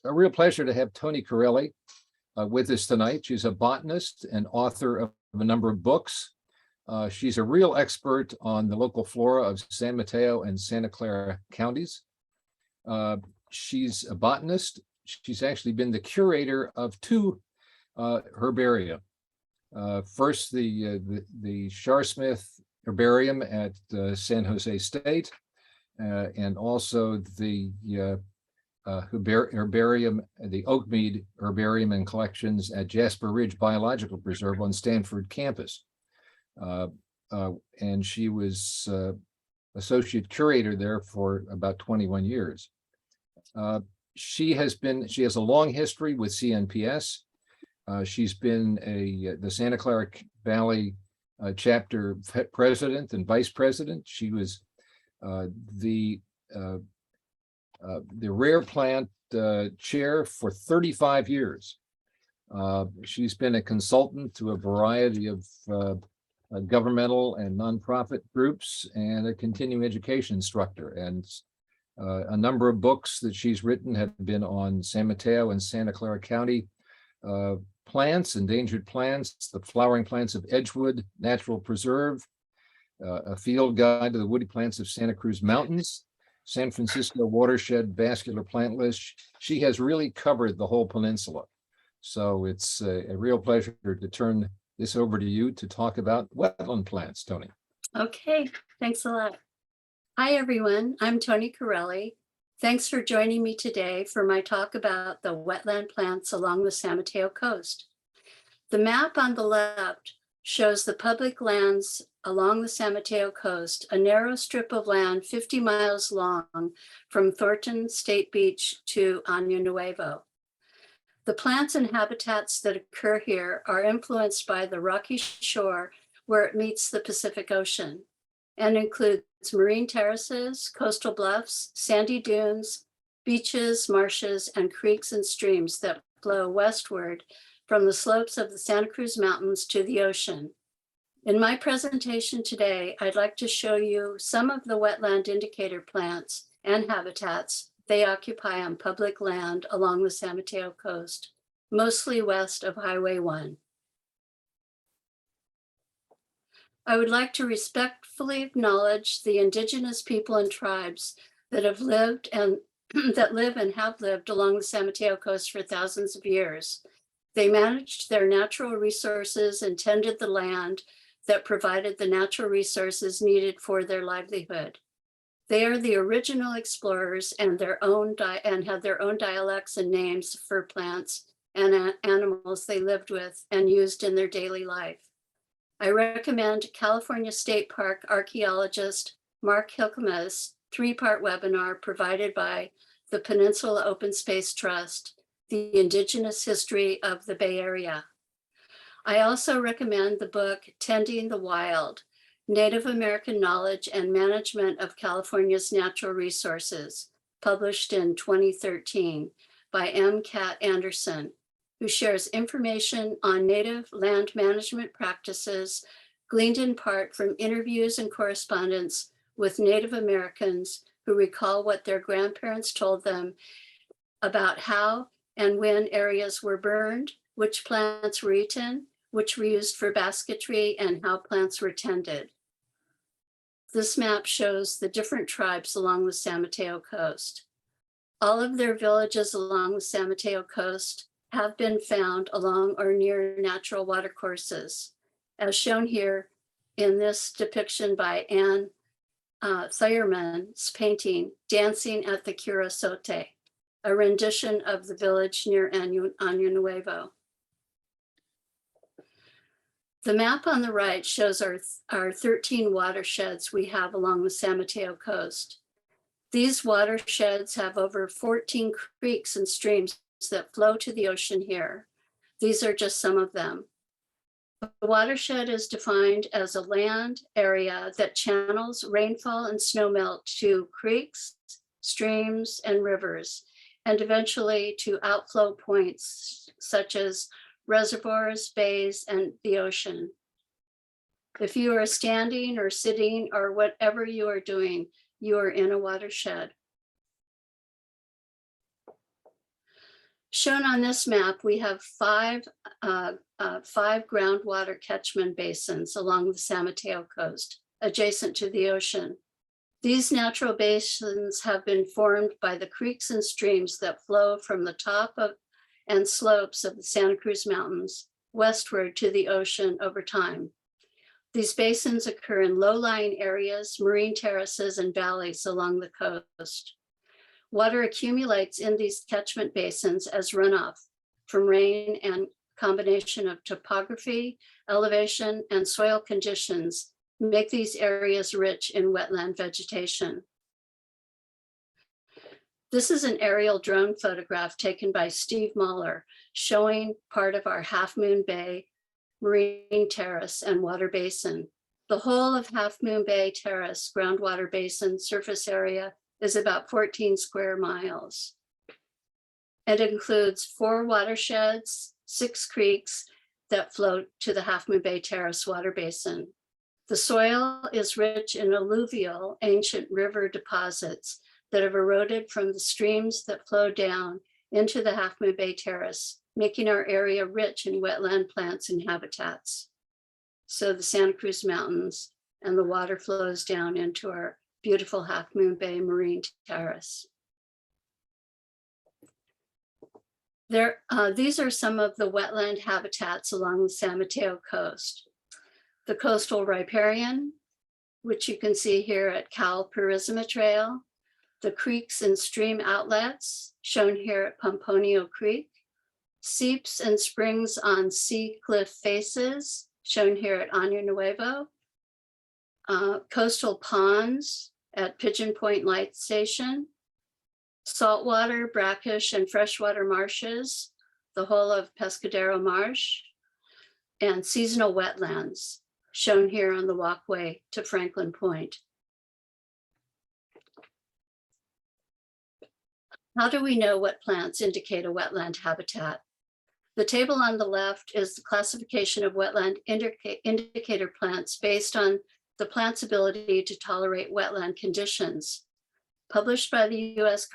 a real pleasure to have Toni Corelli with us tonight. She's a botanist and author of a number of books. She's a real expert on the local flora of San Mateo and Santa Clara counties. She's a botanist. She's actually been the curator of two herbaria. First, the Sharsmith Herbarium at San Jose State, and also the herbarium, the Oakmead Herbarium and Collections at Jasper Ridge Biological Preserve on Stanford campus. And she was associate curator there for about 21 years. She has a long history with CNPS. She's been the Santa Clara Valley chapter president and vice president. She was the rare plant chair for 35 years. She's been a consultant to a variety of governmental and nonprofit groups and a continuing education instructor. And a number of books that she's written have been on San Mateo and Santa Clara County plants, endangered plants, the flowering plants of Edgewood Natural Preserve, a field guide to the woody plants of Santa Cruz Mountains, San Francisco Watershed Vascular Plant List. She has really covered the whole peninsula. So it's a real pleasure to turn this over to you to talk about wetland plants, Toni. Okay, thanks a lot. Hi, everyone. I'm Toni Corelli. Thanks for joining me today for my talk about the wetland plants along the San Mateo Coast. The map on the left shows the public lands along the San Mateo Coast, a narrow strip of land 50 miles long from Thornton State Beach to Año Nuevo. The plants and habitats that occur here are influenced by the rocky shore where it meets the Pacific Ocean, and includes marine terraces, coastal bluffs, sandy dunes, beaches, marshes, and creeks and streams that flow westward from the slopes of the Santa Cruz Mountains to the ocean. In my presentation today, I'd like to show you some of the wetland indicator plants and habitats they occupy on public land along the San Mateo Coast, mostly west of Highway 1. I would like to respectfully acknowledge the indigenous people and tribes that have lived and that live and have lived along the San Mateo Coast for thousands of years. They managed their natural resources and tended the land that provided the natural resources needed for their livelihood. They are the original explorers and had their own dialects and names for plants and animals they lived with and used in their daily life. I recommend California State Park archaeologist Mark Hilkema's 3-part webinar provided by the Peninsula Open Space Trust, The Indigenous History of the Bay Area. I also recommend the book Tending the Wild, Native American Knowledge and Management of California's Natural Resources, published in 2013 by M. Cat Anderson, who shares information on native land management practices gleaned in part from interviews and correspondence with Native Americans who recall what their grandparents told them about how and when areas were burned, which plants were eaten, which were used for basketry, and how plants were tended. This map shows the different tribes along the San Mateo Coast. All of their villages along the San Mateo Coast have been found along or near natural watercourses, as shown here in this depiction by Anne Thayerman's painting, Dancing at the Curasote, a rendition of the village near Año Nuevo. The map on the right shows our 13 watersheds we have along the San Mateo Coast. These watersheds have over 14 creeks and streams that flow to the ocean here. These are just some of them. The watershed is defined as a land area that channels rainfall and snowmelt to creeks, streams, and rivers, and eventually to outflow points such as reservoirs, bays, and the ocean. If you are standing or sitting or whatever you are doing, you are in a watershed. Shown on this map, we have five groundwater catchment basins along the San Mateo Coast, adjacent to the ocean. These natural basins have been formed by the creeks and streams that flow from the top of and slopes of the Santa Cruz Mountains westward to the ocean over time. These basins occur in low-lying areas, marine terraces, and valleys along the coast. Water accumulates in these catchment basins as runoff from rain and combination of topography, elevation, and soil conditions make these areas rich in wetland vegetation. This is an aerial drone photograph taken by Steve Mahler showing part of our Half Moon Bay marine terrace and water basin. The whole of Half Moon Bay Terrace groundwater basin surface area is about 14 square miles. It includes 4 watersheds, 6 creeks that flow to the Half Moon Bay Terrace water basin. The soil is rich in alluvial ancient river deposits that have eroded from the streams that flow down into the Half Moon Bay Terrace, making our area rich in wetland plants and habitats. So the Santa Cruz Mountains and the water flows down into our beautiful Half Moon Bay Marine Terrace. These are some of the wetland habitats along the San Mateo Coast. The coastal riparian, which you can see here at Cal Purisima Trail, the creeks and stream outlets, shown here at Pomponio Creek, seeps and springs on sea cliff faces, shown here at Año Nuevo, coastal ponds at Pigeon Point Light Station, saltwater, brackish, and freshwater marshes, the whole of Pescadero Marsh, and seasonal wetlands, shown here on the walkway to Franklin Point. How do we know what plants indicate a wetland habitat? The table on the left is the classification of wetland indicator plants based on the plant's ability to tolerate wetland conditions, published by the U.S.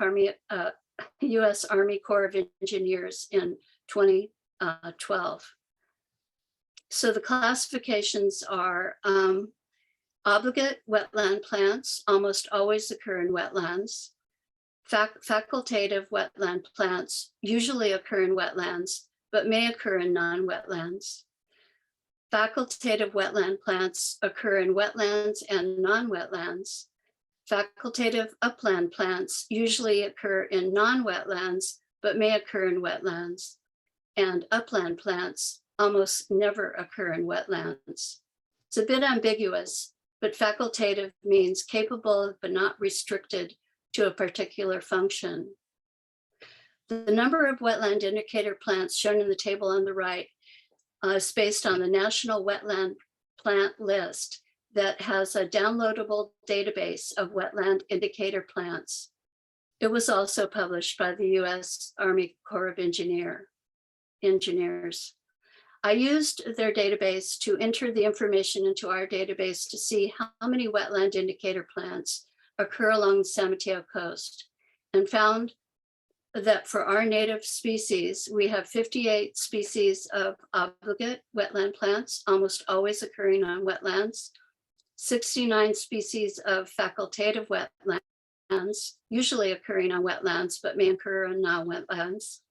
Army Corps of Engineers in 2012. So the classifications are obligate wetland plants, almost always occur in wetlands. Facultative wetland plants usually occur in wetlands, but may occur in non-wetlands. Facultative wetland plants occur in wetlands and non-wetlands. Facultative upland plants usually occur in non-wetlands, but may occur in wetlands. And upland plants almost never occur in wetlands. It's a bit ambiguous, but facultative means capable but not restricted to a particular function. The number of wetland indicator plants shown in the table on the right is based on the National Wetland Plant List that has a downloadable database of wetland indicator plants. It was also published by the U.S. Army Corps of Engineers. I used their database to enter the information into our database to see how many wetland indicator plants occur along the San Mateo Coast, and found that for our native species, we have 58 species of obligate wetland plants, almost always occurring on wetlands, 69 species of facultative wetlands, usually occurring on wetlands, but may occur on non-wetlands,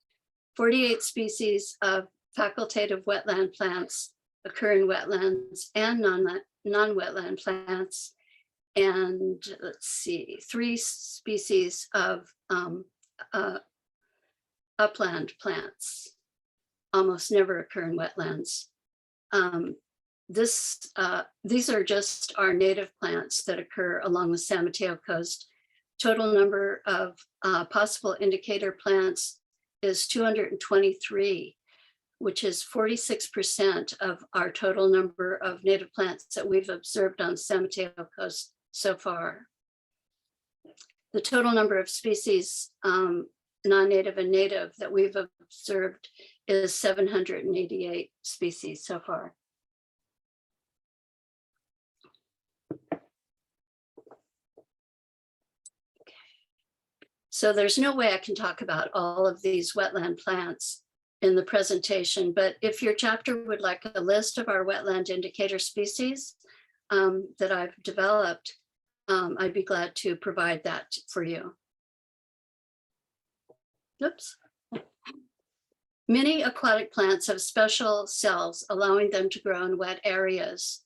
48 species of facultative wetland plants occur in wetlands and non-wetland plants, and let's see, 3 species of upland plants almost never occur in wetlands. These are just our native plants that occur along the San Mateo Coast. Total number of possible indicator plants is 223, which is 46% of our total number of native plants that we've observed on the San Mateo Coast so far. The total number of species, non-native and native, that we've observed is 788 species so far. So there's no way I can talk about all of these wetland plants in the presentation, but if your chapter would like a list of our wetland indicator species that I've developed, I'd be glad to provide that for you. Oops. Many aquatic plants have special cells allowing them to grow in wet areas.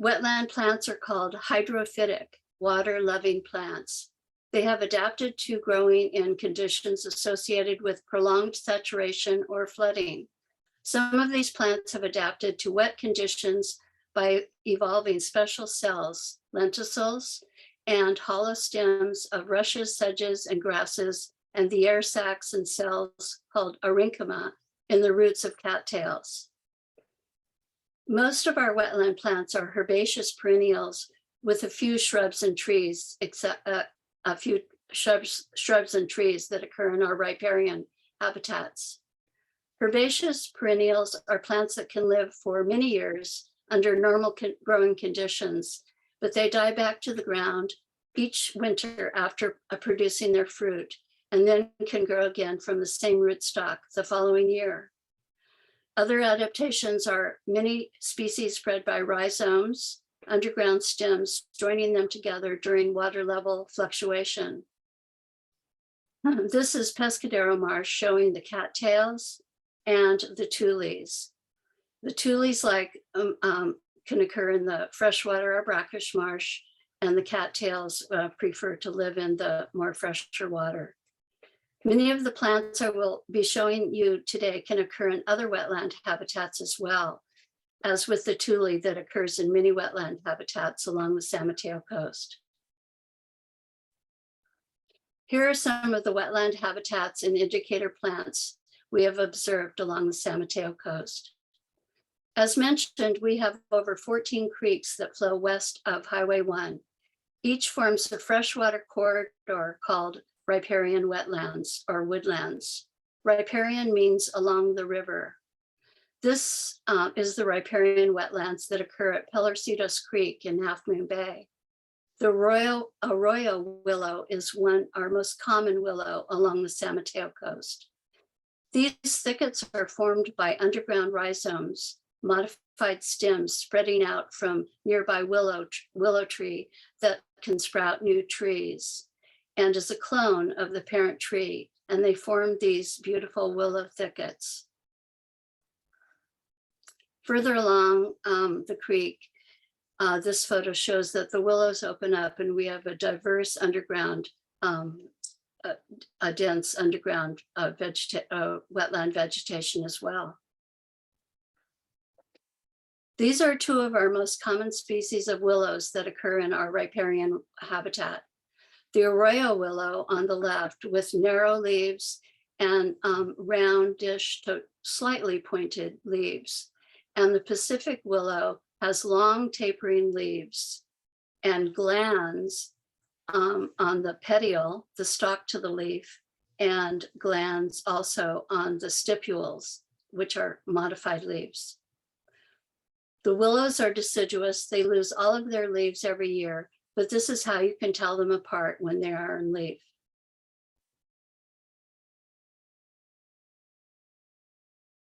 Wetland plants are called hydrophytic, water-loving plants. They have adapted to growing in conditions associated with prolonged saturation or flooding. Some of these plants have adapted to wet conditions by evolving special cells, lenticels, and hollow stems of rushes, sedges, and grasses, and the air sacs and cells called parenchyma in the roots of cattails. Most of our wetland plants are herbaceous perennials with a few shrubs and trees, except a few shrubs and trees that occur in our riparian habitats. Herbaceous perennials are plants that can live for many years under normal growing conditions, but they die back to the ground each winter after producing their fruit, and then can grow again from the same rootstock the following year. Other adaptations are many species spread by rhizomes, underground stems, joining them together during water level fluctuation. This is Pescadero Marsh showing the cattails and the tules. The tules can occur in the freshwater or brackish marsh, and the cattails prefer to live in the more fresher water. Many of the plants I will be showing you today can occur in other wetland habitats as well, as with the tule that occurs in many wetland habitats along the San Mateo Coast. Here are some of the wetland habitats and indicator plants we have observed along the San Mateo Coast. As mentioned, we have over 14 creeks that flow west of Highway 1. Each forms a freshwater corridor called riparian wetlands or woodlands. Riparian means along the river. This is the riparian wetlands that occur at Pelarcitos Creek in Half Moon Bay. The arroyo willow is our most common willow along the San Mateo Coast. These thickets are formed by underground rhizomes, modified stems spreading out from nearby willow tree that can sprout new trees, and is a clone of the parent tree, and they form these beautiful willow thickets. Further along the creek, this photo shows that the willows open up and we have a diverse underground, a dense underground wetland vegetation as well. These are two of our most common species of willows that occur in our riparian habitat. The arroyo willow on the left with narrow leaves and roundish to slightly pointed leaves. And the Pacific willow has long tapering leaves and glands on the petiole, the stalk to the leaf, and glands also on the stipules, which are modified leaves. The willows are deciduous. They lose all of their leaves every year, but this is how you can tell them apart when they are in leaf.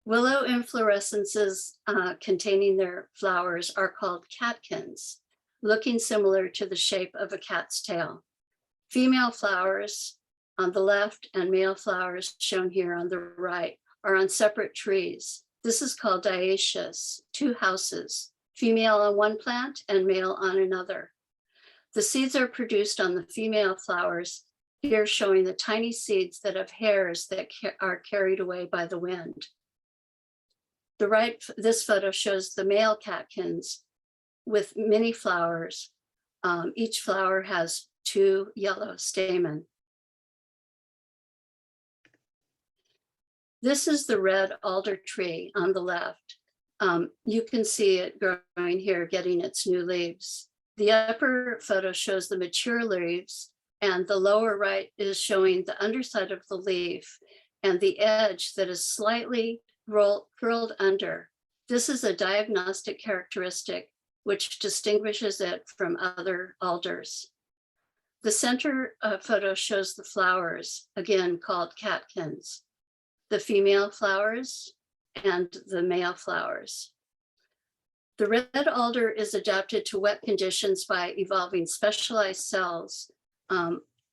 Willow inflorescences containing their flowers are called catkins, looking similar to the shape of a cat's tail. Female flowers on the left and male flowers shown here on the right are on separate trees. This is called dioecious, two houses, female on one plant and male on another. The seeds are produced on the female flowers, here showing the tiny seeds that have hairs that are carried away by the wind. The right, this photo shows the male catkins with many flowers. Each flower has two yellow stamens. This is the red alder tree on the left. You can see it growing here, getting its new leaves. The upper photo shows the mature leaves, and the lower right is showing the underside of the leaf and the edge that is slightly curled under. This is a diagnostic characteristic which distinguishes it from other alders. The center photo shows the flowers, again called catkins, the female flowers and the male flowers. The red alder is adapted to wet conditions by evolving specialized cells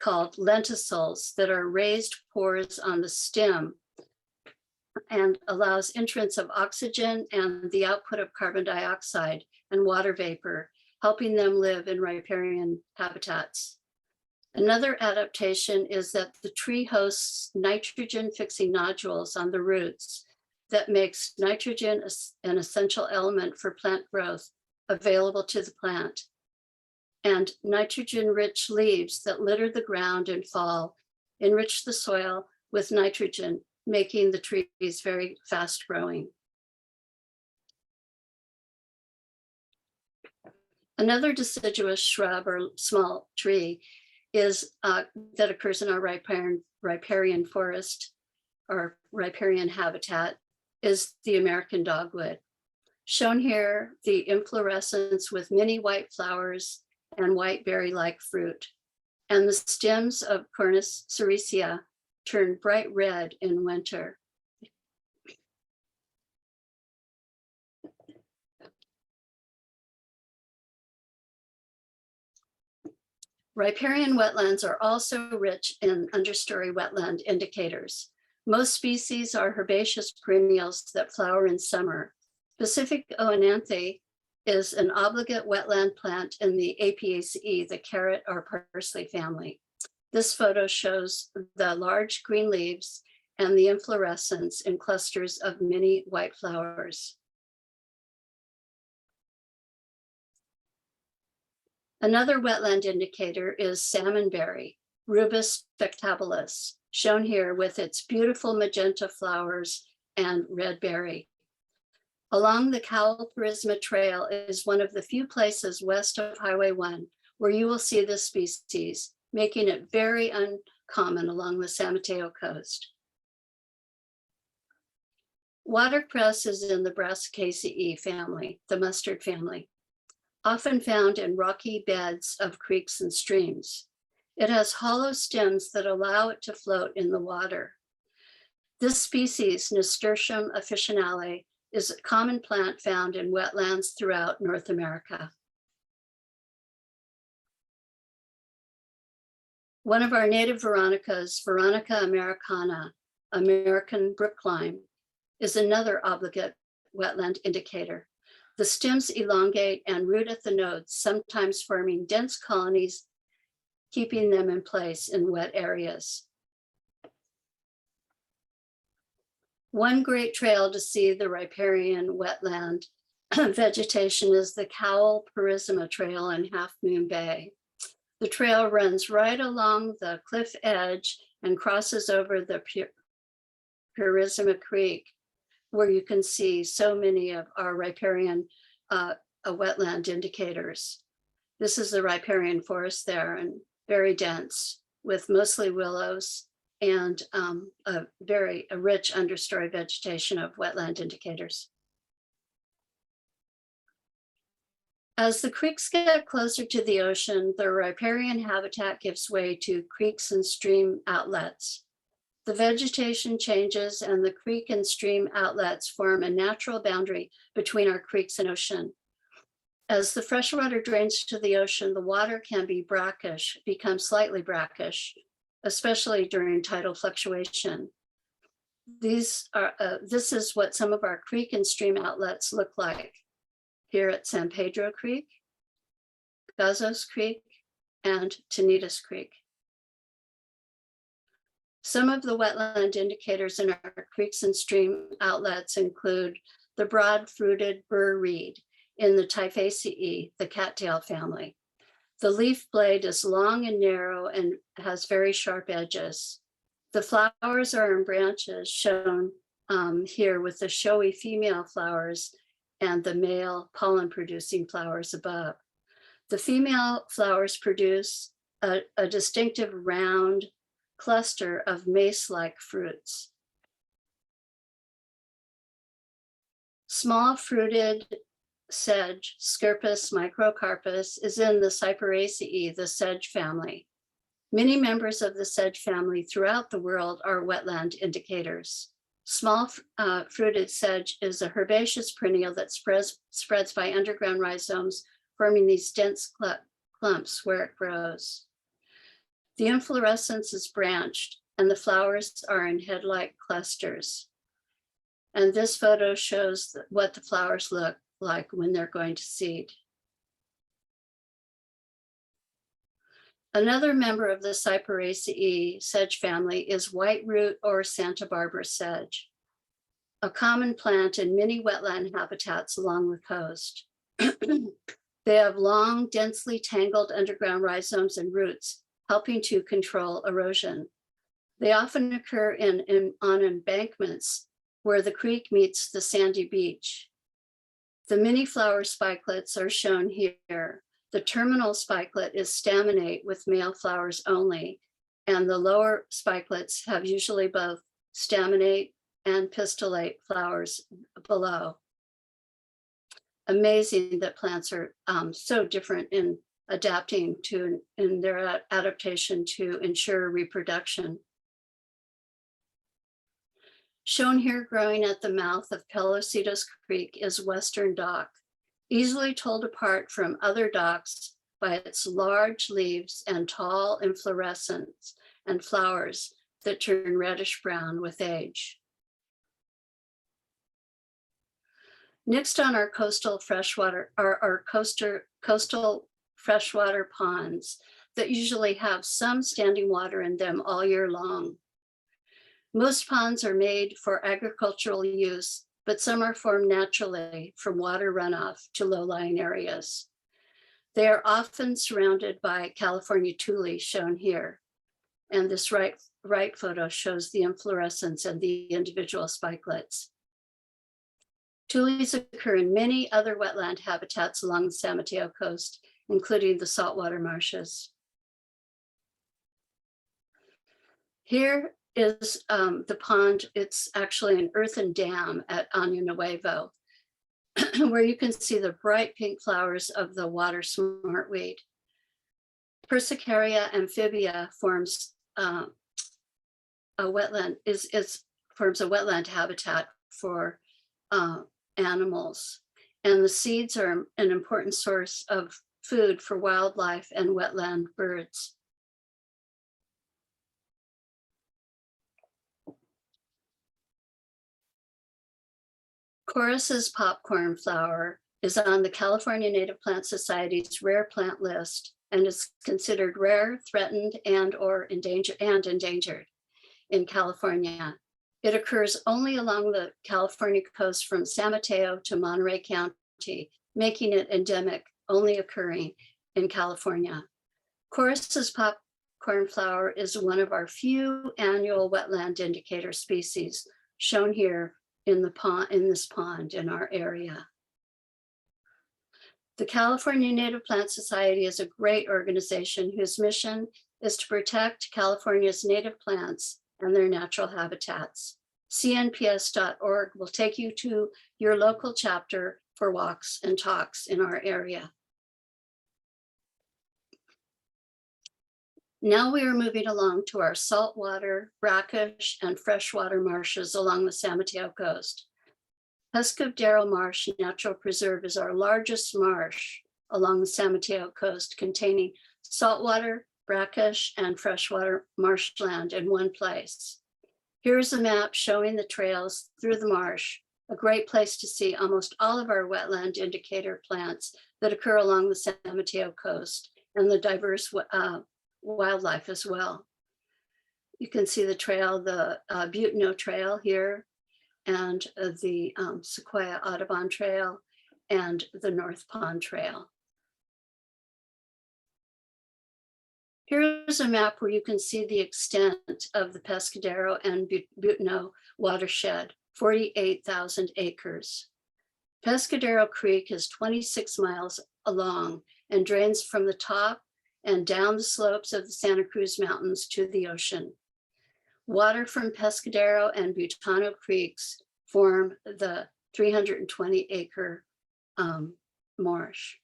called lenticels that are raised pores on the stem and allows entrance of oxygen and the output of carbon dioxide and water vapor, helping them live in riparian habitats. Another adaptation is that the tree hosts nitrogen-fixing nodules on the roots that makes nitrogen an essential element for plant growth available to the plant. And nitrogen-rich leaves that litter the ground in fall enrich the soil with nitrogen, making the trees very fast growing. Another deciduous shrub or small tree is that occurs in our riparian forest or riparian habitat is the American dogwood. Shown here, the inflorescence with many white flowers and white berry-like fruit. And the stems of Cornus sericea turn bright red in winter. Riparian wetlands are also rich in understory wetland indicators. Most species are herbaceous perennials that flower in summer. Pacific oenanthe is an obligate wetland plant in the APACE, the carrot or parsley family. This photo shows the large green leaves and the inflorescence in clusters of many white flowers. Another wetland indicator is salmonberry, Rubus spectabilis, shown here with its beautiful magenta flowers and red berry. Along the Cowell Purisma Trail is one of the few places west of Highway 1 where you will see this species, making it very uncommon along the San Mateo Coast. Watercress is in the Brassicaceae family, the mustard family, often found in rocky beds of creeks and streams. It has hollow stems that allow it to float in the water. This species, Nasturtium officinale, is a common plant found in wetlands throughout North America. One of our native veronicas, Veronica americana, American brooklime, is another obligate wetland indicator. The stems elongate and root at the nodes, sometimes forming dense colonies, keeping them in place in wet areas. One great trail to see the riparian wetland vegetation is the Cowell Purisma Trail in Half Moon Bay. The trail runs right along the cliff edge and crosses over the Purisma Creek, where you can see so many of our riparian wetland indicators. This is the riparian forest there, and very dense with mostly willows and a rich understory vegetation of wetland indicators. As the creeks get closer to the ocean, the riparian habitat gives way to creeks and stream outlets. The vegetation changes and the creek and stream outlets form a natural boundary between our creeks and ocean. As the freshwater drains to the ocean, the water can be brackish, become slightly brackish, especially during tidal fluctuation. This is what some of our creek and stream outlets look like here at San Pedro Creek, Gazos Creek, and Tanitas Creek. Some of the wetland indicators in our creeks and stream outlets include the broad-fruited burr reed in the Typhaceae, the cattail family. The leaf blade is long and narrow and has very sharp edges. The flowers are in branches shown here with the showy female flowers and the male pollen-producing flowers above. The female flowers produce a distinctive round cluster of mace-like fruits. Small fruited sedge, Scirpus microcarpus, is in the Cyperaceae, the sedge family. Many members of the sedge family throughout the world are wetland indicators. Small fruited sedge is a herbaceous perennial that spreads by underground rhizomes, forming these dense clumps where it grows. The inflorescence is branched and the flowers are in head-like clusters. And this photo shows what the flowers look like when they're going to seed. Another member of the Cyperaceae sedge family is white root or Santa Barbara sedge, a common plant in many wetland habitats along the coast. They have long, densely tangled underground rhizomes and roots, helping to control erosion. They often occur on embankments where the creek meets the sandy beach. The many flower spikelets are shown here. The terminal spikelet is staminate with male flowers only, and the lower spikelets have usually both staminate and pistillate flowers below. Amazing that plants are so different in adapting to, in their adaptation to ensure reproduction. Shown here growing at the mouth of Pelocitos Creek is Western Dock, easily told apart from other docks by its large leaves and tall inflorescence and flowers that turn reddish brown with age. Next on our coastal freshwater are our coastal freshwater ponds that usually have some standing water in them all year long. Most ponds are made for agricultural use, but some are formed naturally from water runoff to low-lying areas. They are often surrounded by California tules shown here. And this right photo shows the inflorescence and the individual spikelets. Tules occur in many other wetland habitats along the San Mateo Coast, including the saltwater marshes. Here is the pond. It's actually an earthen dam at Año Nuevo, where you can see the bright pink flowers of the water smartweed. Persicaria amphibia forms a wetland, forms a wetland habitat for animals. And the seeds are an important source of food for wildlife and wetland birds. Chorus's popcorn flower is on the California Native Plant Society's rare plant list and is considered rare, threatened, and/or endangered in California. It occurs only along the California coast from San Mateo to Monterey County, making it endemic, only occurring in California. Chorus's popcorn flower is one of our few annual wetland indicator species, shown here in this pond in our area. The California Native Plant Society is a great organization whose mission is to protect California's native plants and their natural habitats. CNPS.org will take you to your local chapter for walks and talks in our area. Now we are moving along to our saltwater, brackish, and freshwater marshes along the San Mateo Coast. Pescadero Marsh Natural Preserve is our largest marsh along the San Mateo Coast, containing saltwater, brackish, and freshwater marshland in one place. Here's a map showing the trails through the marsh, a great place to see almost all of our wetland indicator plants that occur along the San Mateo Coast and the diverse wildlife as well. You can see the trail, the Butano Trail here, and the Sequoia Audubon Trail and the North Pond Trail. Here's a map where you can see the extent of the Pescadero and Butano watershed, 48,000 acres. Pescadero Creek is 26 miles long and drains from the top and down the slopes of the Santa Cruz Mountains to the ocean. Water from Pescadero and Butano Creeks form the 320-acre marsh.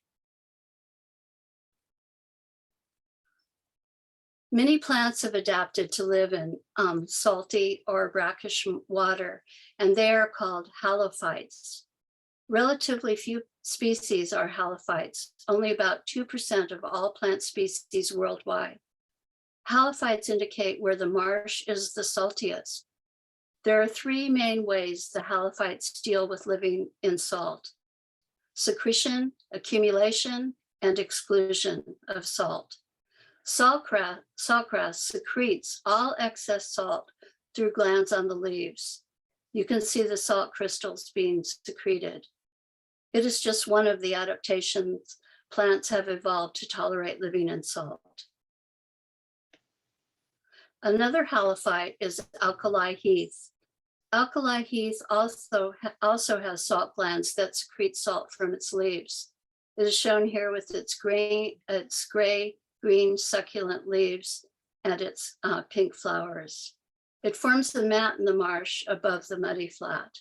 Many plants have adapted to live in salty or brackish water, and they are called halophytes. Relatively few species are halophytes, only about 2% of all plant species worldwide. Halophytes indicate where the marsh is the saltiest. There are three main ways the halophytes deal with living in salt: secretion, accumulation, and exclusion of salt. Saltgrass secretes all excess salt through glands on the leaves. You can see the salt crystals being secreted. It is just one of the adaptations plants have evolved to tolerate living in salt. Another halophyte is alkali heath. Alkali heath also has salt glands that secrete salt from its leaves. It is shown here with its gray-green succulent leaves and its pink flowers. It forms the mat in the marsh above the muddy flat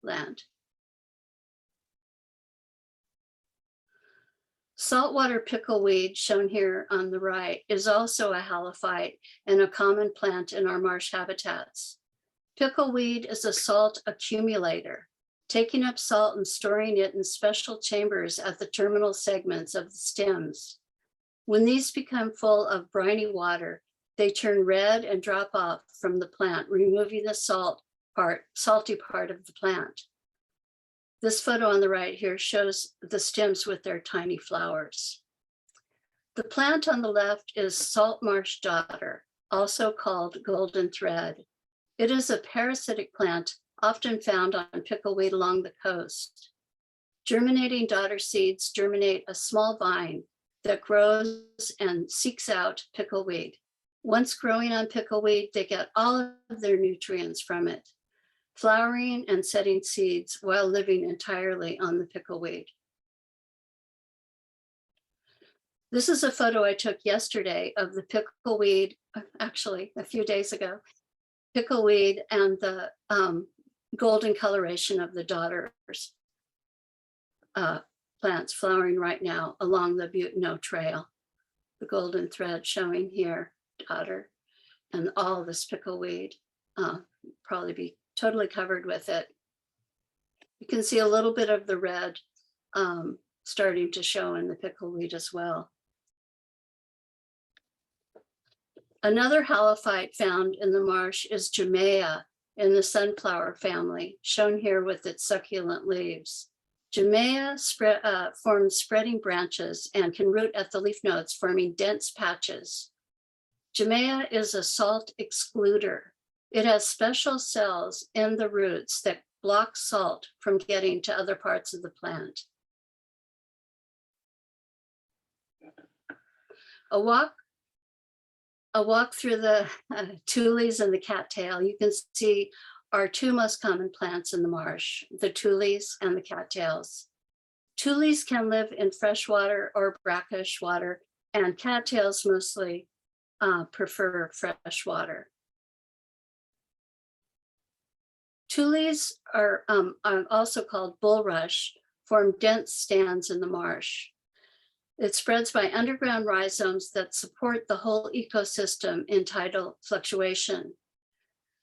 land. Saltwater pickleweed, shown here on the right, is also a halophyte and a common plant in our marsh habitats. Pickleweed is a salt accumulator, taking up salt and storing it in special chambers at the terminal segments of the stems. When these become full of briny water, they turn red and drop off from the plant, removing the salty part of the plant. This photo on the right here shows the stems with their tiny flowers. The plant on the left is salt marsh dodder, also called golden thread. It is a parasitic plant often found on pickleweed along the coast. Germinating dodder seeds germinate a small vine that grows and seeks out pickleweed. Once growing on pickleweed, they get all of their nutrients from it, flowering and setting seeds while living entirely on the pickleweed. This is a photo I took yesterday of the pickleweed, actually a few days ago, pickleweed and the golden coloration of the dodders plants flowering right now along the Butano Trail. The golden thread showing here, dodder, and all this pickleweed, probably be totally covered with it. You can see a little bit of the red starting to show in the pickleweed as well. Another halophyte found in the marsh is Jamea in the sunflower family, shown here with its succulent leaves. Jamea forms spreading branches and can root at the leaf nodes, forming dense patches. Jamea is a salt excluder. It has special cells in the roots that block salt from getting to other parts of the plant. A walk through the TULES and the cattail, you can see our two most common plants in the marsh, the TULES and the cattails. TULES can live in freshwater or brackish water, and cattails mostly prefer fresh water. TULES are also called bulrush, form dense stands in the marsh. It spreads by underground rhizomes that support the whole ecosystem in tidal fluctuation.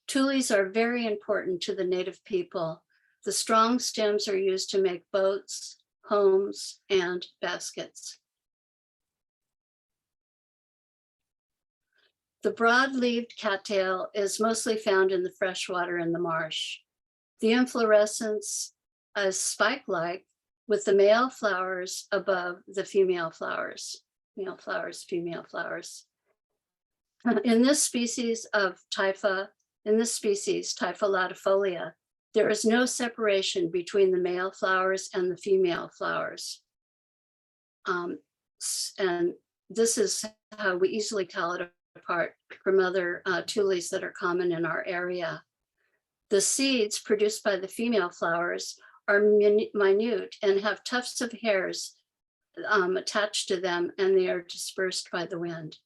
TULES are very important to the native people. The strong stems are used to make boats, homes, and baskets. The broad-leaved cattail is mostly found in the freshwater in the marsh. The inflorescence is spike-like with the male flowers above the female flowers. Male flowers, female flowers. In this species Typha latifolia, there is no separation between the male flowers and the female flowers. And this is how we easily tell it apart from other TULES that are common in our area. The seeds produced by the female flowers are minute and have tufts of hairs attached to them, and they are dispersed by the wind.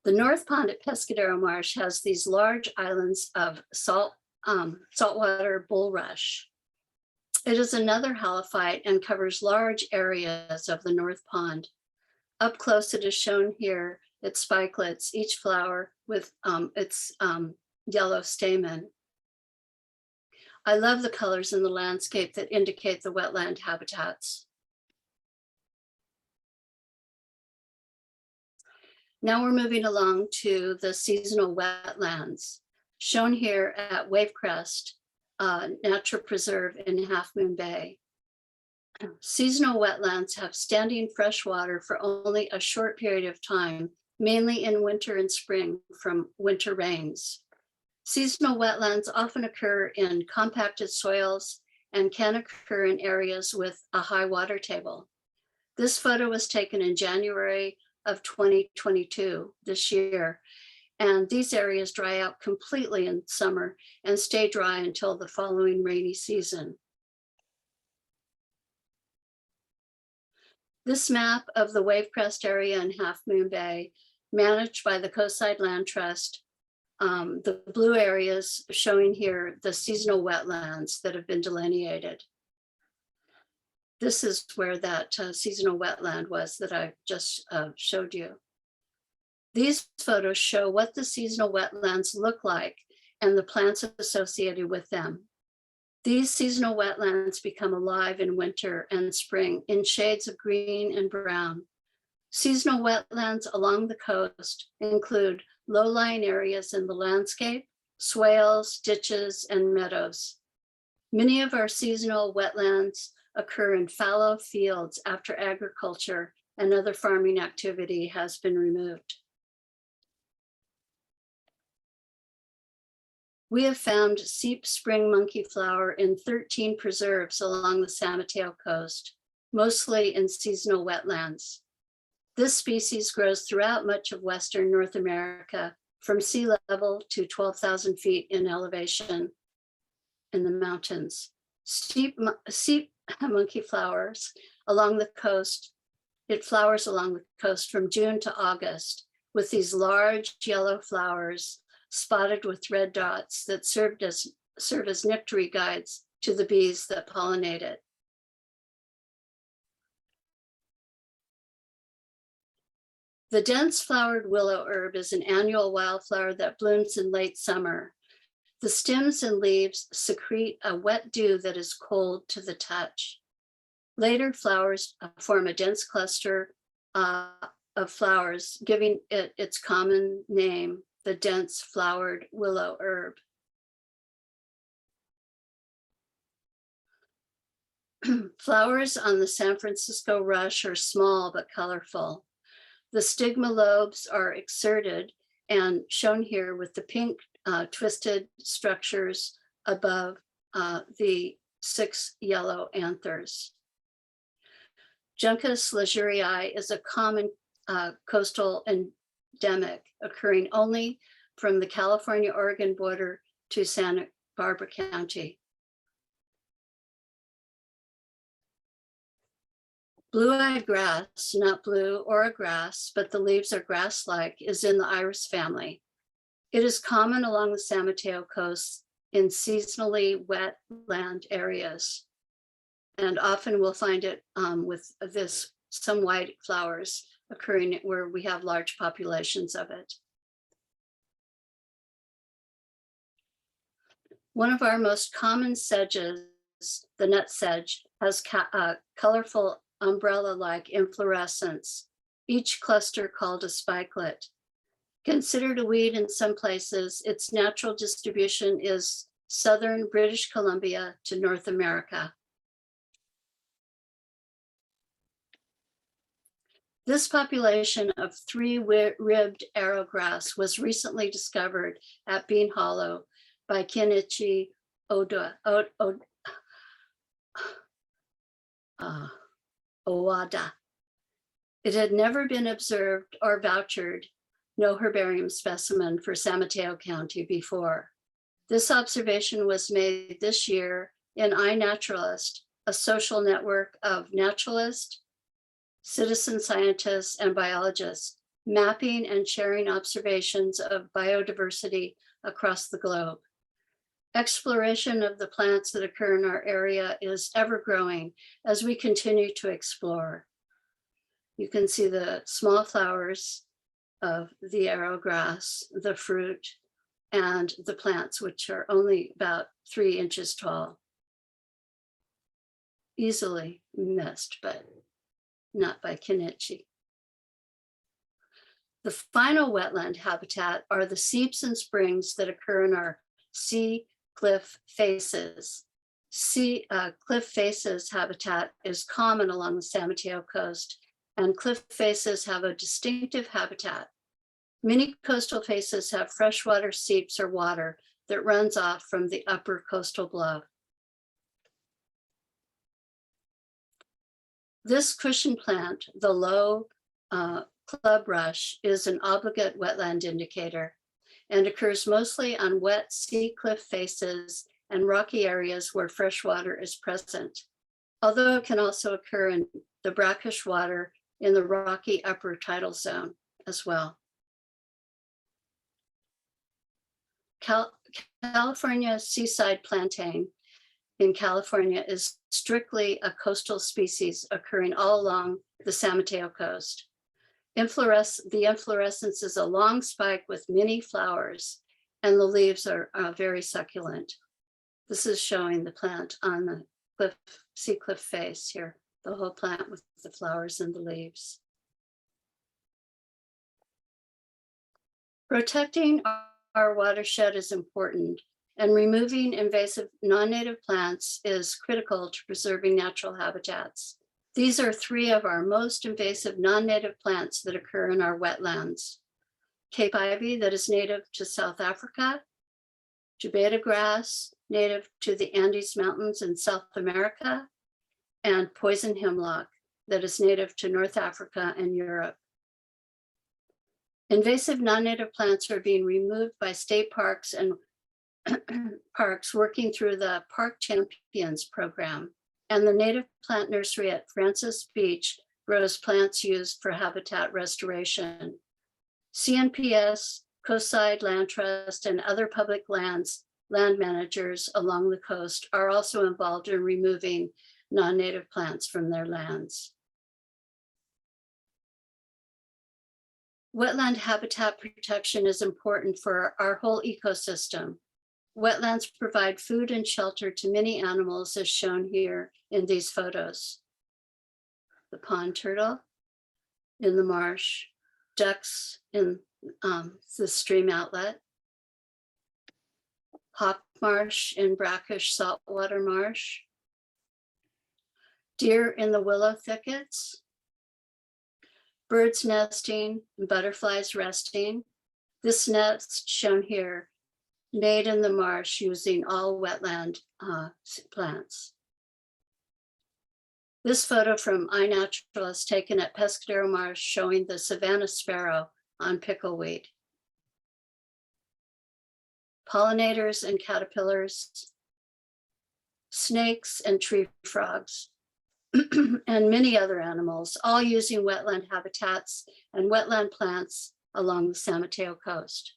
The North Pond at Pescadero Marsh has these large islands of saltwater bulrush. It is another halophyte and covers large areas of the North Pond. Up close, it is shown here, its spikelets, each flower with its yellow stamen. I love the colors in the landscape that indicate the wetland habitats. Now we're moving along to the seasonal wetlands, shown here at Wavecrest Natural Preserve in Half Moon Bay. Seasonal wetlands have standing fresh water for only a short period of time, mainly in winter and spring from winter rains. Seasonal wetlands often occur in compacted soils and can occur in areas with a high water table. This photo was taken in January of 2022, this year, and these areas dry out completely in summer and stay dry until the following rainy season. This map of the Wavecrest area in Half Moon Bay, managed by the Coastside Land Trust, the blue areas showing here the seasonal wetlands that have been delineated. This is where that seasonal wetland was that I just showed you. These photos show what the seasonal wetlands look like and the plants associated with them. These seasonal wetlands become alive in winter and spring in shades of green and brown. Seasonal wetlands along the coast include low-lying areas in the landscape, swales, ditches, and meadows. Many of our seasonal wetlands occur in fallow fields after agriculture and other farming activity has been removed. We have found seep spring monkey flower in 13 preserves along the San Mateo Coast, mostly in seasonal wetlands. This species grows throughout much of Western North America from sea level to 12,000 feet in elevation in the mountains. Seep monkey flowers along the coast. It flowers along the coast from June to August with these large yellow flowers spotted with red dots that serve as nectary guides to the bees that pollinate it. The dense flowered willow herb is an annual wildflower that blooms in late summer. The stems and leaves secrete a wet dew that is cold to the touch. Later flowers form a dense cluster of flowers, giving it its common name, the dense flowered willow herb. Flowers on the San Francisco rush are small but colorful. The stigma lobes are exserted and shown here with the pink twisted structures above the 6 yellow anthers. Juncus lazurii is a common coastal endemic occurring only from the California-Oregon border to Santa Barbara County. Blue-eyed grass, not blue or a grass, but the leaves are grass-like, is in the iris family. It is common along the San Mateo Coast in seasonally wet land areas. And often we'll find it with some white flowers occurring where we have large populations of it. One of our most common sedges, the nut sedge, has colorful umbrella-like inflorescence, each cluster called a spikelet. Considered a weed in some places, its natural distribution is southern British Columbia to North America. This population of 3-ribbed arrowgrass was recently discovered at Bean Hollow by Kenichi Owada. It had never been observed or vouchered, no herbarium specimen for San Mateo County before. This observation was made this year in iNaturalist, a social network of naturalists, citizen scientists, and biologists mapping and sharing observations of biodiversity across the globe. Exploration of the plants that occur in our area is ever growing as we continue to explore. You can see the small flowers of the arrowgrass, the fruit, and the plants, which are only about 3 inches tall. Easily missed, but not by Kenichi. The final wetland habitat are the seeps and springs that occur in our sea cliff faces. Cliff faces habitat is common along the San Mateo Coast, and cliff faces have a distinctive habitat. Many coastal faces have freshwater seeps or water that runs off from the upper coastal bluff. This cushion plant, the low club rush, is an obligate wetland indicator and occurs mostly on wet sea cliff faces and rocky areas where fresh water is present, although it can also occur in the brackish water in the rocky upper tidal zone as well. California seaside plantain in California is strictly a coastal species occurring all along the San Mateo Coast. The inflorescence is a long spike with many flowers, and the leaves are very succulent. This is showing the plant on the sea cliff face here, the whole plant with the flowers and the leaves. Protecting our watershed is important, and removing invasive non-native plants is critical to preserving natural habitats. These are 3 of our most invasive non-native plants that occur in our wetlands. Cape ivy, that is native to South Africa, Jubeda grass, native to the Andes Mountains in South America, and poison hemlock, that is native to North Africa and Europe. Invasive non-native plants are being removed by state parks and parks working through the Park Champions program. And the Native Plant Nursery at Francis Beach grows plants used for habitat restoration. CNPS, Coastside Land Trust, and other public land managers along the coast are also involved in removing non-native plants from their lands. Wetland habitat protection is important for our whole ecosystem. Wetlands provide food and shelter to many animals, as shown here in these photos. The pond turtle in the marsh, ducks in the stream outlet, hawk marsh in brackish saltwater marsh, deer in the willow thickets, birds nesting, and butterflies resting. This nest shown here made in the marsh using all wetland plants. This photo from iNaturalist taken at Pescadero Marsh showing the savanna sparrow on pickleweed. Pollinators and caterpillars, snakes and tree frogs, and many other animals, all using wetland habitats and wetland plants along the San Mateo Coast.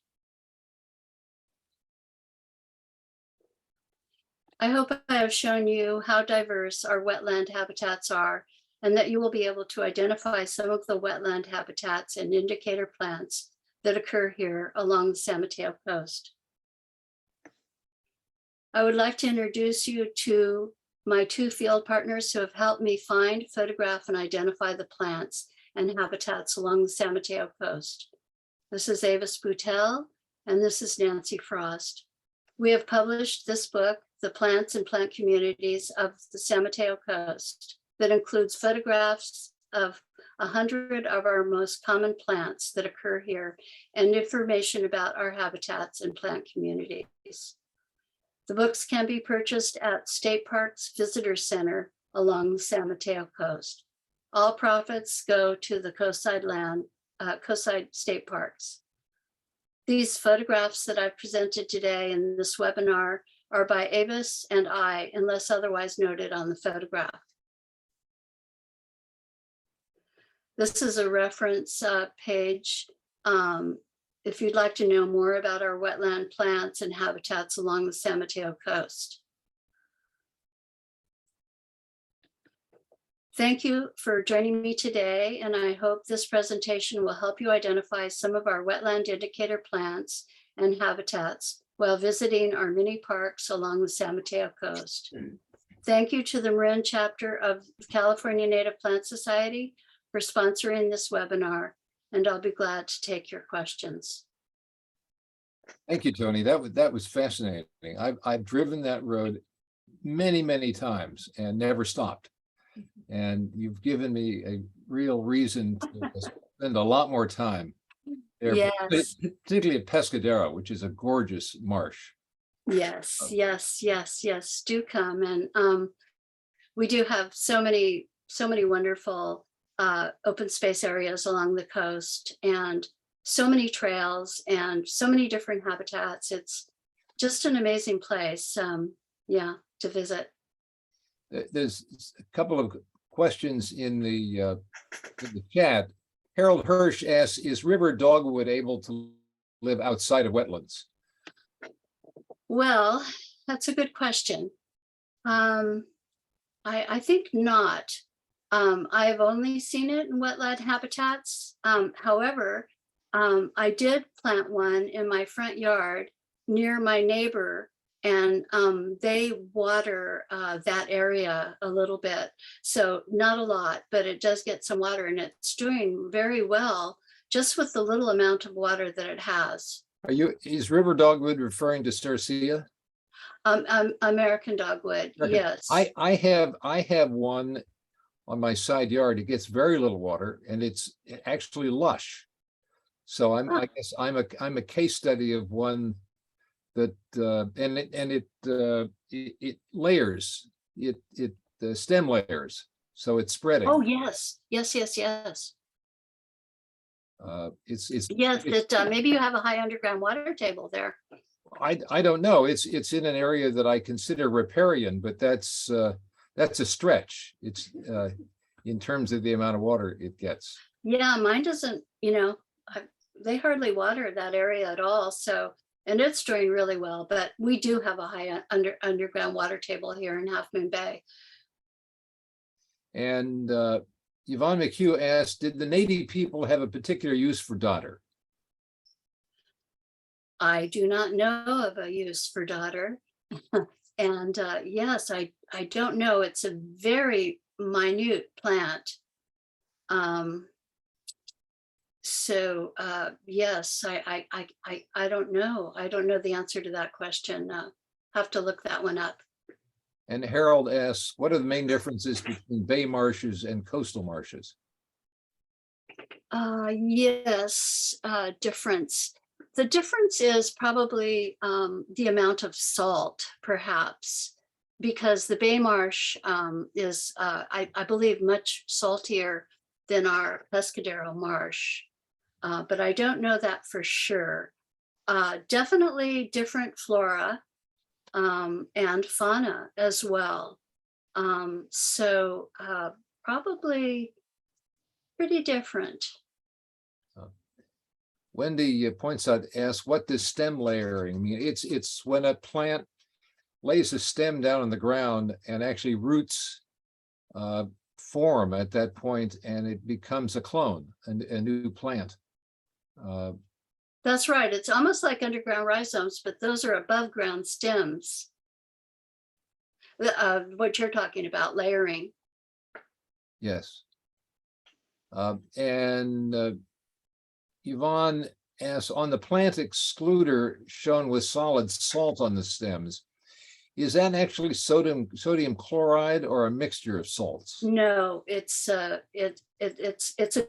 I hope I have shown you how diverse our wetland habitats are, and that you will be able to identify some of the wetland habitats and indicator plants that occur here along the San Mateo Coast. I would like to introduce you to my 2 field partners who have helped me find, photograph, and identify the plants and habitats along the San Mateo Coast. This is Avis Boutel, and this is Nancy Frost. We have published this book, The Plants and Plant Communities of the San Mateo Coast, that includes photographs of 100 of our most common plants that occur here and information about our habitats and plant communities. The books can be purchased at State Parks Visitor Center along the San Mateo Coast. All profits go to the Coastside State Parks. These photographs that I've presented today in this webinar are by Avis and I, unless otherwise noted on the photograph. This is a reference page. If you'd like to know more about our wetland plants and habitats along the San Mateo Coast. Thank you for joining me today, and I hope this presentation will help you identify some of our wetland indicator plants and habitats while visiting our mini parks along the San Mateo Coast. Thank you to the Marin chapter of the California Native Plant Society for sponsoring this webinar, and I'll be glad to take your questions. Thank you, Toni. That was fascinating. I've driven that road many times and never stopped. And you've given me a real reason to spend a lot more time there, Yes. particularly at Pescadero, which is a gorgeous marsh. Yes, do come. And we do have so many wonderful open space areas along the coast, and so many trails and so many different habitats. It's just an amazing place, yeah, to visit. There's a couple of questions in the chat. Harold Hirsch asks, is river dogwood able to live outside of wetlands? Well, that's a good question. I think not. I've only seen it in wetland habitats. However, I did plant one in my front yard near my neighbor, and they water that area a little bit. So not a lot, but it does get some water, and it's doing very well just with the little amount of water that it has. Is river dogwood referring to Cercia? American dogwood, Okay. yes. I have one on my side yard. It gets very little water, and it's actually lush. So I guess I'm a case study of one that it layers, the stem layers, so it's spreading. Oh yes. It's yes, that maybe you have a high underground water table there. I don't know. It's in an area that I consider riparian, but that's a stretch. It's in terms of the amount of water it gets. Yeah, mine doesn't, they hardly water that area at all. So, and it's doing really well, but we do have a high underground water table here in Half Moon Bay. And Yvonne McHugh asked, did the Native people have a particular use for dodder? I do not know of a use for dodder. And yes, I don't know. It's a very minute plant. So yes, I don't know. I don't know the answer to that question. Have to look that one up. And Harold asks, what are the main differences between bay marshes and coastal marshes? Yes, difference. The difference is probably the amount of salt, perhaps, because the bay marsh is, I believe, much saltier than our Pescadero marsh, but I don't know that for sure. Definitely different flora and fauna as well. So probably pretty different. Wendy points out, asks, what does stem layering mean? It's when a plant lays a stem down on the ground and actually roots form at that point, and it becomes a clone, a new plant. That's right. It's almost like underground rhizomes, but those are above ground stems. What you're talking about, layering. Yes. And Yvonne asks, on the plant excluder shown with solid salt on the stems, is that actually sodium chloride or a mixture of salts? No, it's a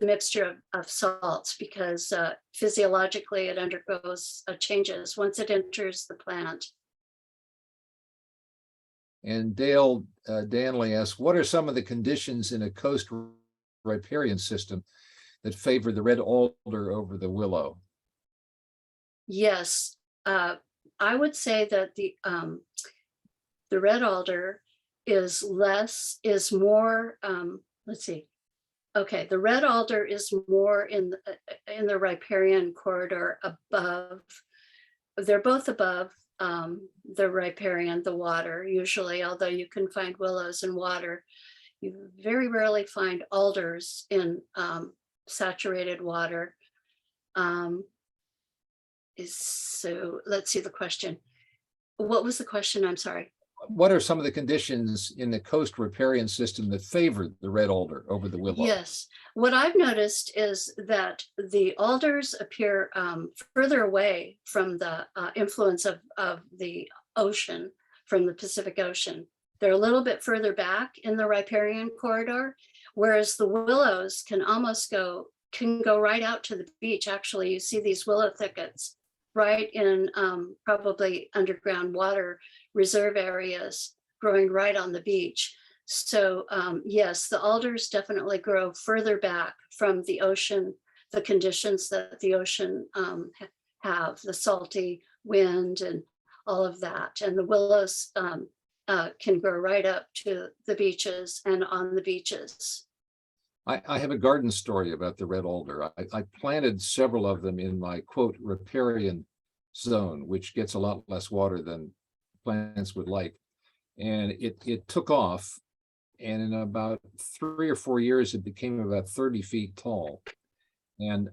mixture of salts, because physiologically it undergoes changes once it enters the plant. And Dale Danley asks, what are some of the conditions in a coast riparian system that favor the red alder over the willow? Yes, I would say that the red alder is more, let's see, Okay, the red alder is more in the riparian corridor above. They're both above the riparian, the water usually, although you can find willows in water. You very rarely find alders in saturated water. So let's see the question. What was the question? I'm sorry. What are some of the conditions in the coast riparian system that favor the red alder over the willow? Yes, what I've noticed is that the alders appear further away from the influence of the ocean, from the Pacific Ocean. They're a little bit further back in the riparian corridor, whereas the willows can go right out to the beach. Actually, you see these willow thickets right in probably underground water reserve areas growing right on the beach. So yes, the alders definitely grow further back from the ocean, the conditions that the ocean have, the salty wind and all of that. And the willows can grow right up to the beaches and on the beaches. I have a garden story about the red alder. I planted several of them in my quote riparian zone, which gets a lot less water than plants would like. And it took off. And in about 3 or 4 years, it became about 30 feet tall. And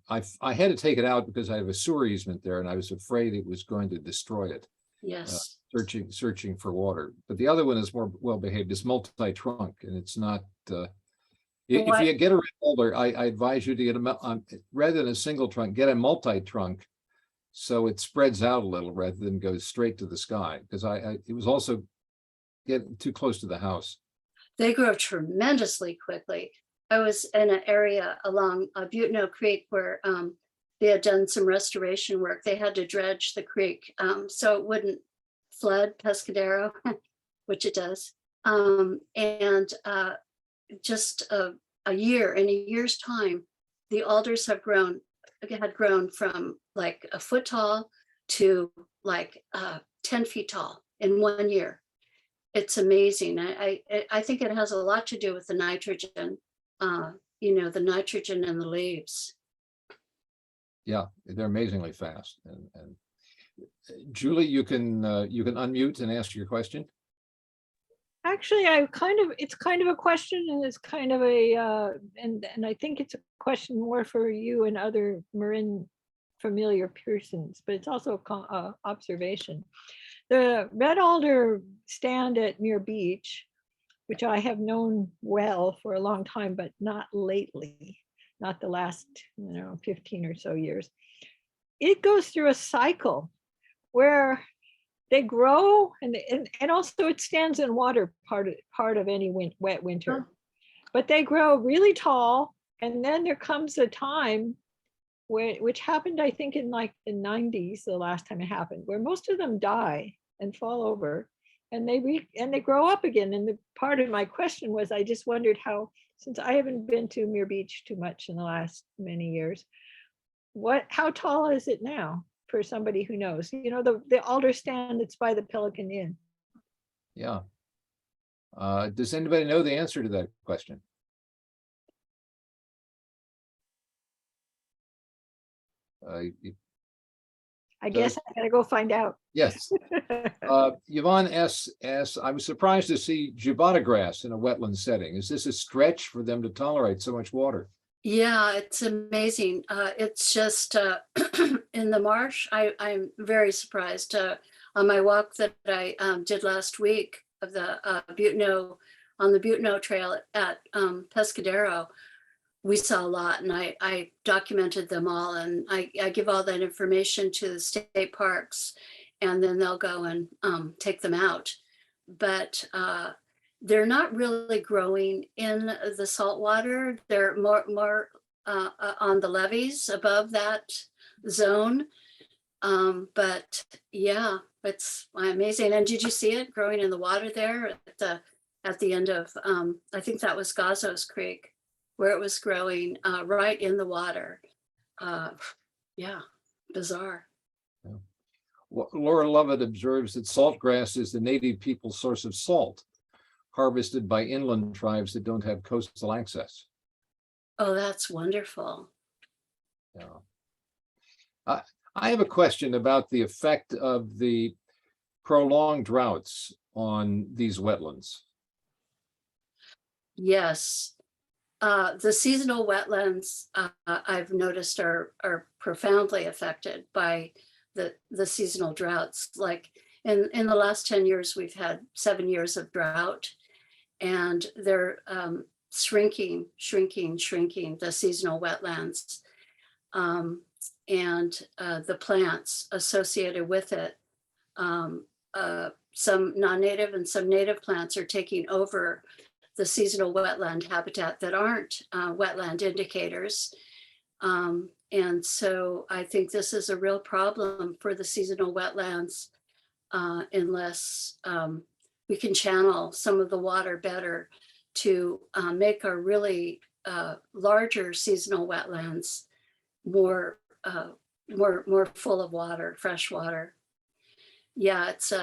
I had to take it out because I have a sewer easement there, and I was afraid it was going to destroy it. Yes. Searching for water. But the other one is more well behaved. It's multi-trunk, and it's not. If you get a red alder, I advise you to get a rather than a single trunk, get a multi-trunk, so it spreads out a little rather than goes straight to the sky. Because it was also getting too close to the house. They grow tremendously quickly. I was in an area along Butno Creek where they had done some restoration work. They had to dredge the creek so it wouldn't flood Pescadero, which it does. Just in a year's time, the alders had grown from like a foot tall to like 10 feet tall in 1 year. It's amazing. I think it has a lot to do with the nitrogen, the nitrogen in the leaves. Yeah, they're amazingly fast. And Julie, you can unmute and ask your question. Actually, it's kind of a question, and it's kind of a, and I think it's a question more for you and other Marin familiar persons, but it's also a observation. The red alder stand at Muir Beach, which I have known well for a long time, but not lately, not the last 15 or so years. It goes through a cycle where they grow and also it stands in water part of any wet winter, but they grow really tall. And then there comes a time which happened, I think in like the 90s, the last time it happened, where most of them die and fall over and they grow up again. And the part of my question was, I just wondered how, since I haven't been to Muir Beach too much in the last many years, how tall is it now? For somebody who knows, the alder stand that's by the Pelican Inn. Yeah. Does anybody know the answer to that question? I guess I gotta go find out. Yes. Yvonne asks, I was surprised to see Jubata grass in a wetland setting. Is this a stretch for them to tolerate so much water? Yeah, it's amazing. It's just in the marsh. I'm very surprised. On my walk that I did last week of the on the Butno Trail at Pescadero, we saw a lot, and I documented them all, and I give all that information to the state parks, and then they'll go and take them out. But they're not really growing in the saltwater. They're more on the levees above that zone. But yeah, it's amazing. And did you see it growing in the water there at the end of, I think that was Gazos Creek, where it was growing right in the water. Yeah, bizarre. Yeah. Well, Laura Lovett observes that saltgrass is the native people's source of salt, harvested by inland tribes that don't have coastal access. Oh, that's wonderful. Yeah. I have a question about the effect of the prolonged droughts on these wetlands. Yes. The seasonal wetlands, I've noticed are profoundly affected by the seasonal droughts. Like in the last 10 years, we've had 7 years of drought, and they're shrinking the seasonal wetlands. And the plants associated with it. Some non-native and some native plants are taking over the seasonal wetland habitat that aren't wetland indicators. And so I think this is a real problem for the seasonal wetlands unless we can channel some of the water better to make our really larger seasonal wetlands more full of water, fresh water. Yeah, it's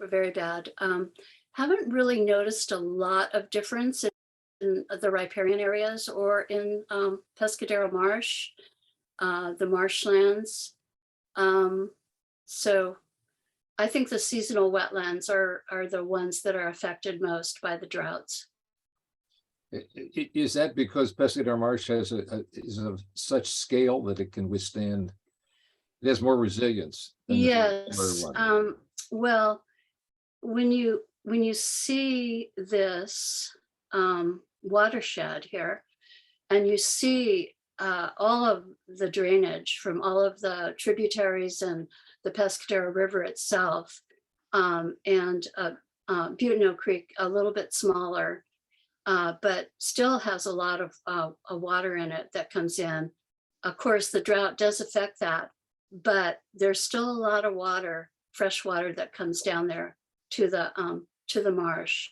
very bad. Haven't really noticed a lot of difference in the riparian areas or in Pescadero Marsh, the marshlands. So I think the seasonal wetlands are the ones that are affected most by the droughts. Is that because Pescadero Marsh is of such scale that it can withstand, it has more resilience than the Yes. smaller one? Well, when you see this watershed here, and you see all of the drainage from all of the tributaries and the Pescadero River itself, and Butano Creek a little bit smaller, but still has a lot of water in it that comes in. Of course, the drought does affect that, but there's still a lot of water, fresh water that comes down there to the marsh.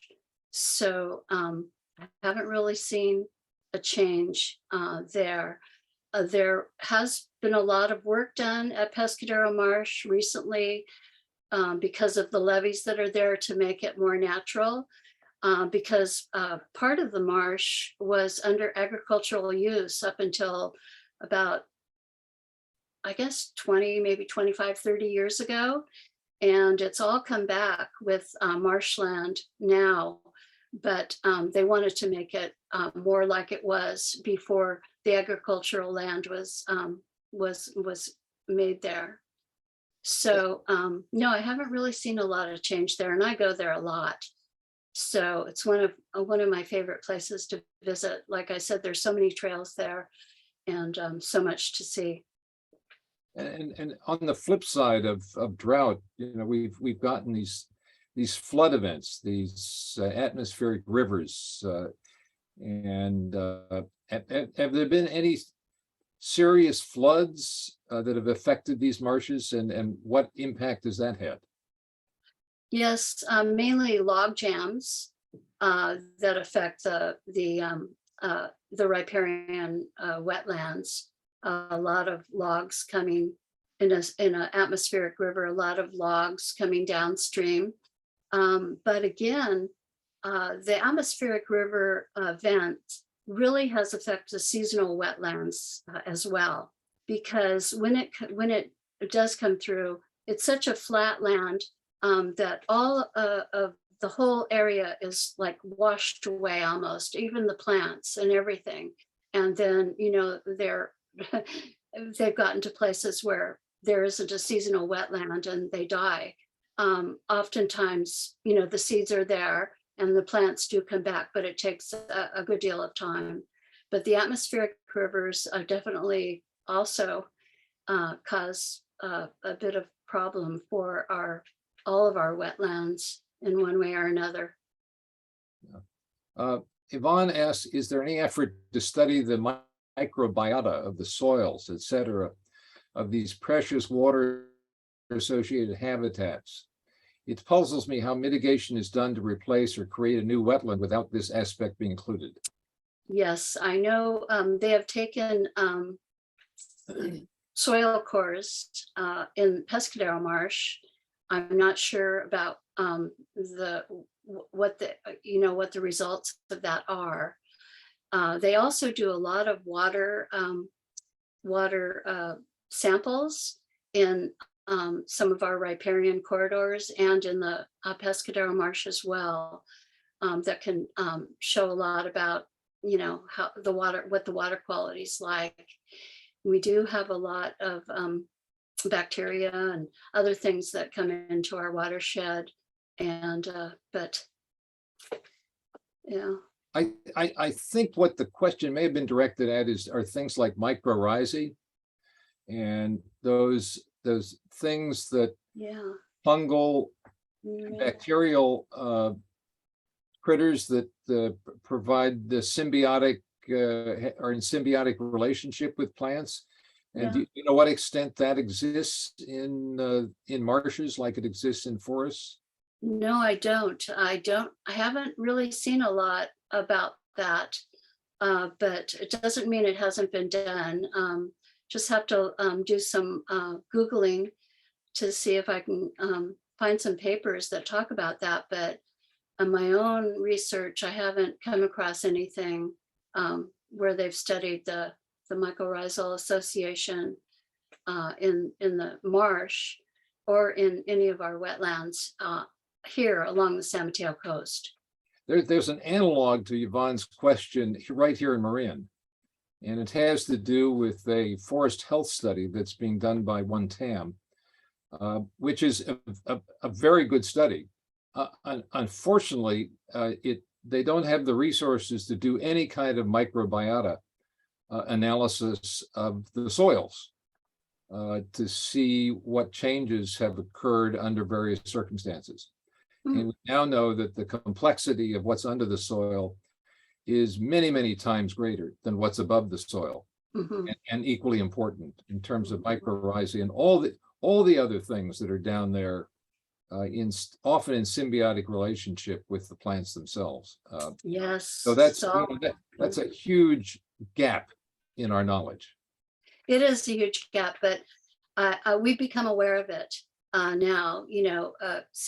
So I haven't really seen a change there. There has been a lot of work done at Pescadero Marsh recently because of the levees that are there to make it more natural. Because part of the marsh was under agricultural use up until about, I guess, 20, maybe 25, 30 years ago. And it's all come back with marshland now, but they wanted to make it more like it was before the agricultural land was made there. So no, I haven't really seen a lot of change there, and I go there a lot. So it's one of my favorite places to visit. Like I said, there's so many trails there and so much to see. And on the flip side of drought, we've gotten these flood events, these atmospheric rivers, and have there been any serious floods that have affected these marshes, and what impact has that had? Yes, mainly log jams that affect the riparian wetlands. A lot of logs coming in an atmospheric river, a lot of logs coming downstream. But again, the atmospheric river vent really has affected the seasonal wetlands as well, because when it does come through, it's such a flat land that all of the whole area is like washed away almost, even the plants and everything. And then, they've gotten to places where there isn't a seasonal wetland and they die. Oftentimes, the seeds are there and the plants do come back, but it takes a good deal of time. But the atmospheric rivers definitely also cause a bit of problem for all of our wetlands in one way or another. Yvonne asks, is there any effort to study the microbiota of the soils, et cetera, of these precious water associated habitats? It puzzles me how mitigation is done to replace or create a new wetland without this aspect being included. Yes, I know they have taken soil cores in Pescadero Marsh. I'm not sure about what the results of that are. They also do a lot of water samples in some of our riparian corridors and in the Pescadero Marsh as well, that can show a lot about, how the water, what the water quality is like. We do have a lot of bacteria and other things that come into our watershed, and but yeah. I think what the question may have been directed at are things like mycorrhizae and those things that Yeah. fungal, Yeah. bacterial critters that provide the symbiotic are in symbiotic relationship with plants. And do you know what extent that exists in marshes like it exists in forests? No, I don't. I haven't really seen a lot about that, but it doesn't mean it hasn't been done. Just have to do some Googling to see if I can find some papers that talk about that. But on my own research, I haven't come across anything where they've studied the mycorrhizal association in the marsh or in any of our wetlands here along the San Mateo Coast. There's an analog to Yvonne's question right here in Marin, and it has to do with a forest health study that's being done by One Tam, which is a very good study. Unfortunately, they don't have the resources to do any kind of microbiota analysis of the soils to see what changes have occurred under various circumstances. And we now know that the complexity of what's under the soil is many, many times greater than what's above the soil, and equally important in terms of mycorrhizae and all the other things that are down there, often in symbiotic relationship with the plants themselves. Yes. So that's that's a huge gap in our knowledge. It is a huge gap, but we've become aware of it now.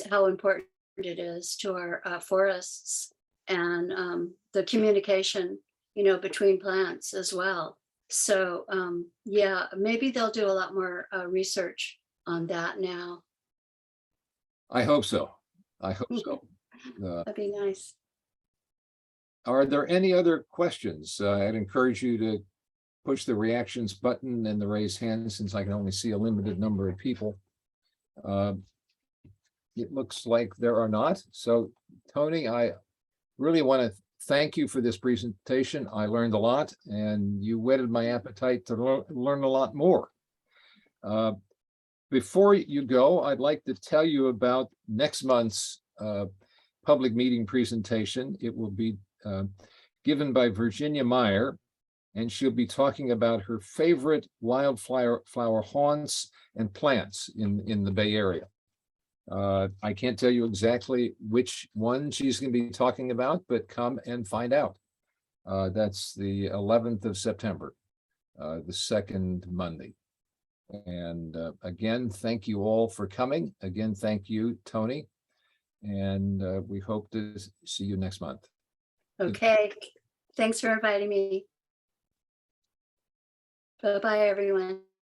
How important it is to our forests and the communication, between plants as well. So yeah, maybe they'll do a lot more research on that now. I hope so. I hope so. That'd be nice. Are there any other questions? I'd encourage you to push the reactions button and the raise hand, since I can only see a limited number of people. It looks like there are not. So Toni, I really want to thank you for this presentation. I learned a lot, and you whetted my appetite to learn a lot more. Before you go, I'd like to tell you about next month's public meeting presentation. It will be given by Virginia Meyer, and she'll be talking about her favorite wildflower haunts and plants in the Bay Area. I can't tell you exactly which one she's going to be talking about, but come and find out. That's the 11th of September, the second Monday. And again, thank you all for coming. Again, thank you, Toni. And we hope to see you next month. Okay. Thanks for inviting me. Bye-bye, everyone.